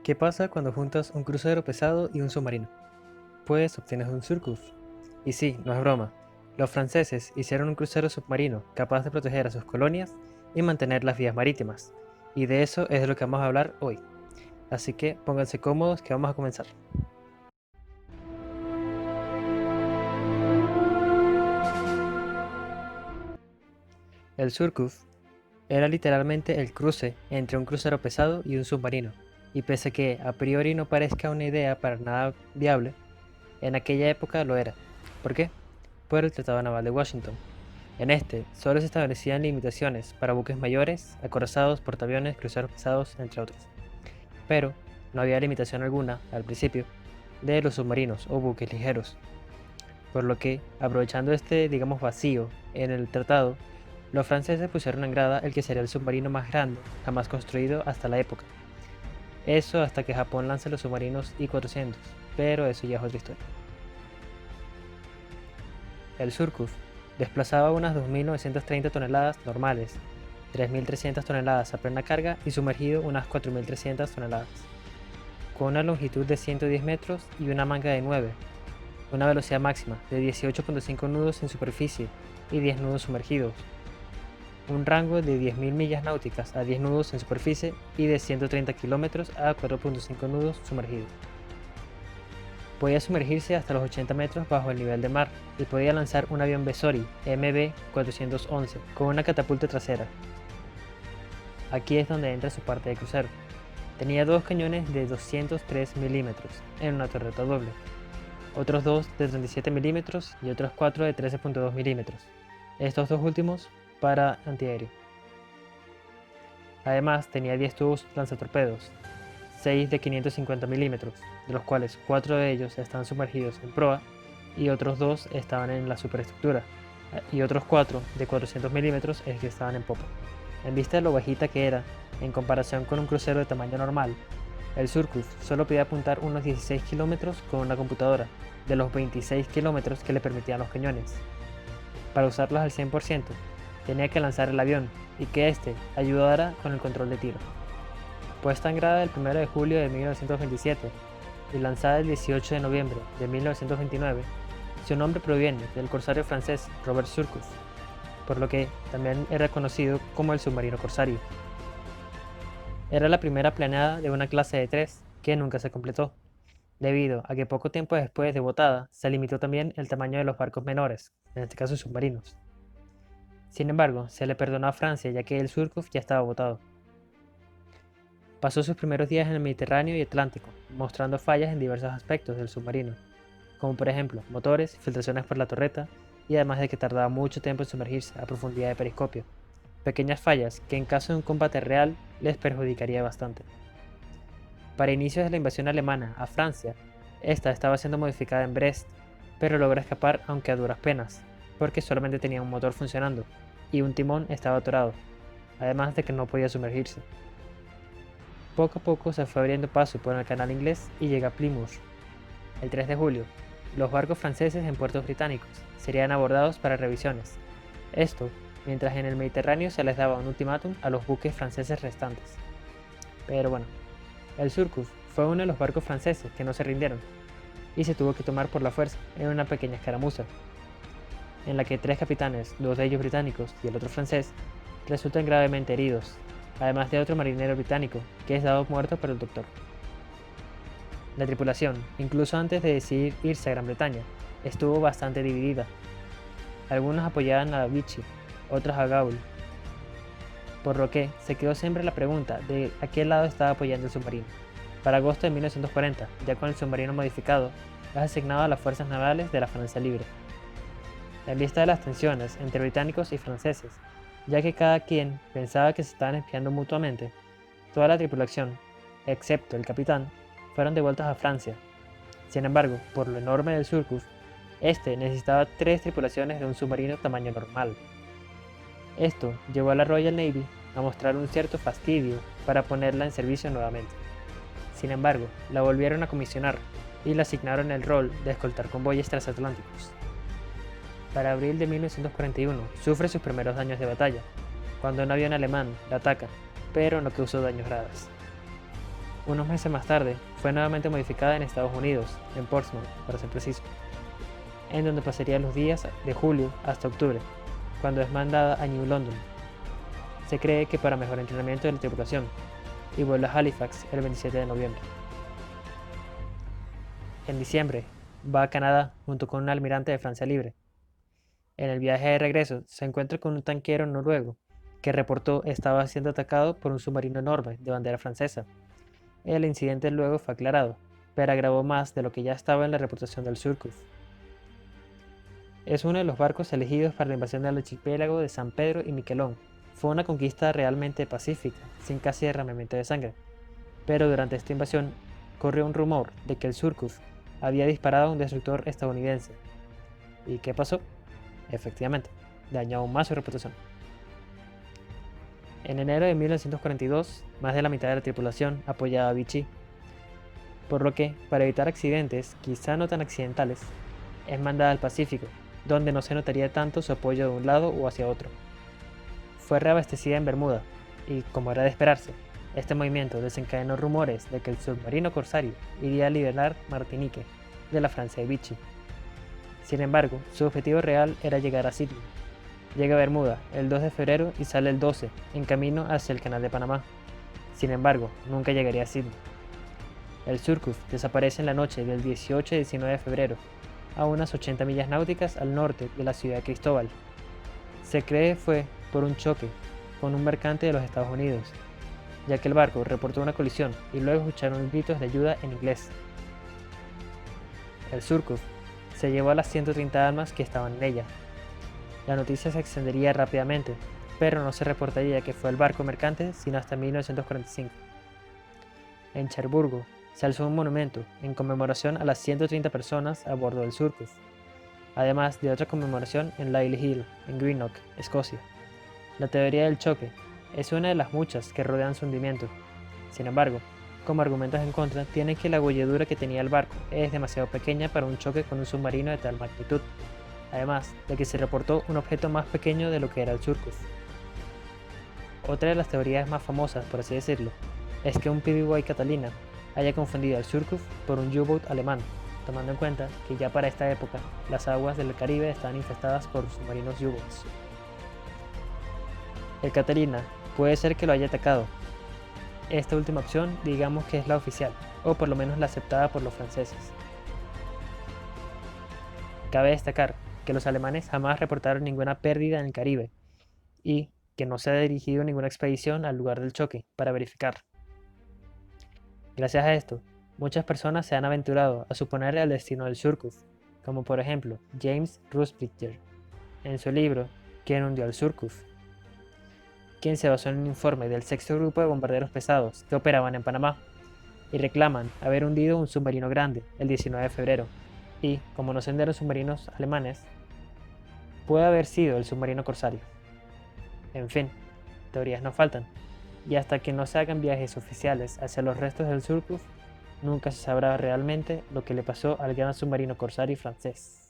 ¿Qué pasa cuando juntas un crucero pesado y un submarino? Pues obtienes un Surcus. Y sí, no es broma. Los franceses hicieron un crucero submarino capaz de proteger a sus colonias y mantener las vías marítimas. Y de eso es de lo que vamos a hablar hoy. Así que pónganse cómodos que vamos a comenzar. El Surcus era literalmente el cruce entre un crucero pesado y un submarino. Y pese a que a priori no parezca una idea para nada viable, en aquella época lo era. ¿Por qué? Por el Tratado Naval de Washington. En este, solo se establecían limitaciones para buques mayores, acorazados, portaaviones, cruceros pesados, entre otros. Pero no había limitación alguna, al principio, de los submarinos o buques ligeros. Por lo que, aprovechando este, digamos, vacío en el tratado, los franceses pusieron en grada el que sería el submarino más grande jamás construido hasta la época. Eso hasta que Japón lance los submarinos I-400, pero eso ya es otra historia. El Surcus desplazaba unas 2.930 toneladas normales, 3.300 toneladas a plena carga y sumergido unas 4.300 toneladas, con una longitud de 110 metros y una manga de 9, una velocidad máxima de 18.5 nudos en superficie y 10 nudos sumergidos, un rango de 10.000 millas náuticas a 10 nudos en superficie y de 130 kilómetros a 4.5 nudos sumergidos. Podía sumergirse hasta los 80 metros bajo el nivel de mar y podía lanzar un avión Vesori MB-411 con una catapulta trasera. Aquí es donde entra su parte de crucero. Tenía dos cañones de 203 milímetros en una torreta doble, otros dos de 37 milímetros y otros cuatro de 13.2 milímetros, estos dos últimos para antiaéreo. Además tenía 10 tubos lanzatorpedos, 6 de 550 milímetros, de los cuales 4 de ellos están sumergidos en proa y otros 2 estaban en la superestructura, y otros 4 de 400 milímetros es que estaban en popa. En vista de lo bajita que era, en comparación con un crucero de tamaño normal, el Surcus solo podía apuntar unos 16 kilómetros con una computadora, de los 26 kilómetros que le permitían los cañones. Para usarlos al 100%, tenía que lanzar el avión y que éste ayudara con el control de tiro. Puesta en grada el 1 de julio de 1927 y lanzada el 18 de noviembre de 1929, su nombre proviene del corsario francés Robert Surcus, por lo que también era conocido como el submarino corsario. Era la primera planeada de una clase de 3 que nunca se completó, debido a que poco tiempo después de botada se limitó también el tamaño de los barcos menores, en este caso submarinos. Sin embargo, se le perdonó a Francia ya que el Surcus ya estaba botado. Pasó sus primeros días en el Mediterráneo y Atlántico, mostrando fallas en diversos aspectos del submarino, como por ejemplo motores, filtraciones por la torreta, y además de que tardaba mucho tiempo en sumergirse a profundidad de periscopio, pequeñas fallas que en caso de un combate real les perjudicaría bastante. Para inicios de la invasión alemana a Francia, esta estaba siendo modificada en Brest, pero logró escapar aunque a duras penas, porque solamente tenía un motor funcionando, y un timón estaba atorado, además de que no podía sumergirse. Poco a poco se fue abriendo paso por el canal inglés y llega a Plymouth. El 3 de julio, los barcos franceses en puertos británicos serían abordados para revisiones. Esto, mientras en el Mediterráneo se les daba un ultimátum a los buques franceses restantes. Pero bueno, el Surcus fue uno de los barcos franceses que no se rindieron, y se tuvo que tomar por la fuerza en una pequeña escaramuza, en la que 3 capitanes, 2 de ellos británicos y el otro francés, resultan gravemente heridos, además de otro marinero británico, que es dado muerto por el doctor. La tripulación, incluso antes de decidir irse a Gran Bretaña, estuvo bastante dividida. Algunos apoyaban a Vichy, otros a Gaulle, por lo que se quedó siempre la pregunta de a qué lado estaba apoyando el submarino. Para agosto de 1940, ya con el submarino modificado, es asignado a las fuerzas navales de la Francia Libre. En vista de las tensiones entre británicos y franceses, ya que cada quien pensaba que se estaban espiando mutuamente, toda la tripulación, excepto el capitán, fueron devueltas a Francia. Sin embargo, por lo enorme del Surcus, este necesitaba 3 tripulaciones de un submarino tamaño normal. Esto llevó a la Royal Navy a mostrar un cierto fastidio para ponerla en servicio nuevamente. Sin embargo, la volvieron a comisionar y le asignaron el rol de escoltar convoyes transatlánticos. Para abril de 1941 sufre sus primeros daños de batalla, cuando un avión alemán la ataca, pero no causó daños graves. Unos meses más tarde, fue nuevamente modificada en Estados Unidos, en Portsmouth, para ser preciso, en donde pasaría los días de julio hasta octubre, cuando es mandada a New London. Se cree que para mejor entrenamiento de la tripulación, y vuelve a Halifax el 27 de noviembre. En diciembre, va a Canadá junto con un almirante de Francia Libre. En el viaje de regreso, se encuentra con un tanquero noruego que reportó estaba siendo atacado por un submarino enorme de bandera francesa. El incidente luego fue aclarado, pero agravó más de lo que ya estaba en la reputación del Surcouf. Es uno de los barcos elegidos para la invasión del archipiélago de San Pedro y Miquelón. Fue una conquista realmente pacífica, sin casi derramamiento de sangre. Pero durante esta invasión, corrió un rumor de que el Surcouf había disparado a un destructor estadounidense. ¿Y qué pasó? Efectivamente, dañó aún más su reputación. En enero de 1942, más de la mitad de la tripulación apoyaba a Vichy, por lo que, para evitar accidentes, quizá no tan accidentales, es mandada al Pacífico, donde no se notaría tanto su apoyo de un lado o hacia otro. Fue reabastecida en Bermuda, y, como era de esperarse, este movimiento desencadenó rumores de que el submarino corsario iría a liberar Martinique de la Francia de Vichy. Sin embargo, su objetivo real era llegar a Sydney. Llega a Bermuda el 2 de febrero y sale el 12, en camino hacia el Canal de Panamá. Sin embargo, nunca llegaría a Sydney. El Surcouf desaparece en la noche del 18 y 19 de febrero, a unas 80 millas náuticas al norte de la ciudad de Cristóbal. Se cree fue por un choque con un mercante de los Estados Unidos, ya que el barco reportó una colisión y luego escucharon gritos de ayuda en inglés. El Surcouf se llevó a las 130 almas que estaban en ella. La noticia se extendería rápidamente, pero no se reportaría que fue el barco mercante sino hasta 1945. En Cherburgo se alzó un monumento en conmemoración a las 130 personas a bordo del Surcouf, además de otra conmemoración en Lyle Hill, en Greenock, Escocia. La teoría del choque es una de las muchas que rodean su hundimiento. Sin embargo, como argumentos en contra, tienen que la bolladura que tenía el barco es demasiado pequeña para un choque con un submarino de tal magnitud, además de que se reportó un objeto más pequeño de lo que era el Surcouf. Otra de las teorías más famosas, por así decirlo, es que un PBY Catalina haya confundido al Surcouf por un U-boat alemán, tomando en cuenta que ya para esta época las aguas del Caribe estaban infestadas por submarinos U-boats. El Catalina puede ser que lo haya atacado. Esta última opción digamos que es la oficial, o por lo menos la aceptada por los franceses. Cabe destacar que los alemanes jamás reportaron ninguna pérdida en el Caribe y que no se ha dirigido ninguna expedición al lugar del choque para verificar. Gracias a esto, muchas personas se han aventurado a suponer el destino del Surcouf, como por ejemplo James Rusbridger, en su libro ¿Quién hundió al Surcouf?, quien se basó en un informe del sexto grupo de bombarderos pesados que operaban en Panamá y reclaman haber hundido un submarino grande el 19 de febrero y, como no se hundieron submarinos alemanes, puede haber sido el submarino corsario. En fin, teorías no faltan, y hasta que no se hagan viajes oficiales hacia los restos del Surcouf, nunca se sabrá realmente lo que le pasó al gran submarino corsario francés.